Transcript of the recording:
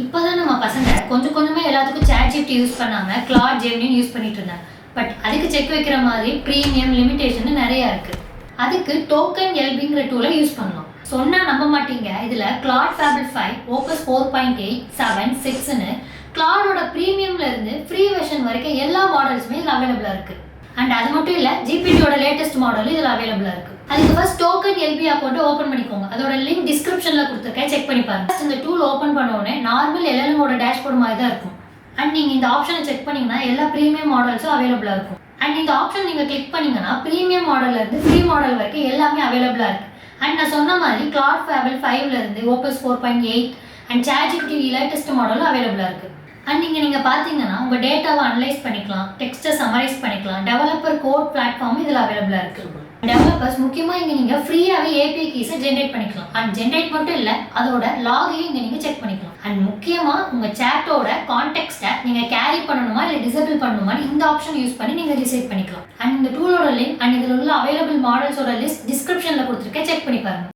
இப்போதான் நம்ம பசங்க கொஞ்சம் கொஞ்சமாக எல்லாத்துக்கும் ChatGPT யூஸ் பண்ணாமல் Claude Gemini யூஸ் பண்ணிட்டு இருந்தாங்க. பட் அதுக்கு செக் வைக்கிற மாதிரி ப்ரீமியம் லிமிடேஷன் நிறையா இருக்குது. அதுக்கு TokenLBங்கிற டூலை யூஸ் பண்ணலாம். சொன்னால் நம்ப மாட்டீங்க, இதில் Claude Fable 5, Opus 4.8, 7, 6ன்னு Claudeோட ப்ரீமியம்ல இருந்து ஃப்ரீ வெர்ஷன் வரைக்கும் எல்லா மாடல்ஸுமே இதில் அவைலபிளாக இருக்குது. அண்ட் அது மட்டும் இல்லை, GPTயோட லேட்டஸ்ட் மாடலும் இதில் அவைலபிளாக இருக்குது. அதுக்கு ஃபர்ஸ்ட் TokenLB அக்கௌண்ட் ஓப்பன் பண்ணிக்கோங்க. அதோட லிங்க் டிஸ்கிரிப்ஷனில் கொடுத்துருக்கேன், செக் பண்ணி பாருங்க. இந்த டூல் ஓப்பன் பண்ண உடனே நார்மல் LLMோட டேஷ்போர்ட் மாதிரி தான் இருக்கும். அண்ட் நீங்கள் இந்த ஆப்ஷனை செக் பண்ணீங்கன்னா எல்லா ப்ரீமியம் மாடல்ஸும் அவைலபிளாக இருக்கும். அண்ட் இந்த ஆப்ஷன் நீங்கள் கிளிக் பண்ணீங்கன்னா ப்ரீமியம் மாடல்லேருந்து ஃப்ரீ மாடல் வரைக்கும் எல்லாமே அவைலபிளாக இருக்குது. அண்ட் நான் சொன்ன மாதிரி Claude Fable 5லேருந்து Opus 4.8 and ChatGPT latest மாடலும் அவைலபிளாக இருக்குது. அண்ட் நீங்கள் பார்த்தீங்கன்னா உங்கள் டேட்டாவை அனலைஸ் பண்ணிக்கலாம், டெக்ஸ்ட்டை சமரைஸ் பண்ணிக்கலாம். டெவலப்பர் கோட் பிளாட்ஃபார்ம் இதில் அவைலபிளாக இருக்குது. டெவலப்பர்ஸ் முக்கியமாக இங்கே நீங்கள் ஃப்ரீயாகவே API கீஸை ஜென்ரேட் பண்ணிக்கலாம். அண்ட் ஜென்ரேட் மட்டும் இல்லை, அதோட லாகையும் இங்கே நீங்கள் செக் பண்ணிக்கலாம். அண்ட் முக்கியமாக உங்கள் சேட்டோட கான்டெக்ஸ்ட்டை நீங்கள் கேரி பண்ணணுமா இல்லை டிசேபிள் பண்ணணுமா இந்த ஆப்ஷன் யூஸ் பண்ணி நீங்கள் டிசைட் பண்ணிக்கலாம். அண்ட் இந்த டூலோட லிங்க் அண்ட் இதில் உள்ள அவைலபிள் மாடல்ஸோட லிஸ்ட் டிஸ்கிரிப்ஷனில் கொடுத்துருக்கேன், செக் பண்ணி பாருங்கள்.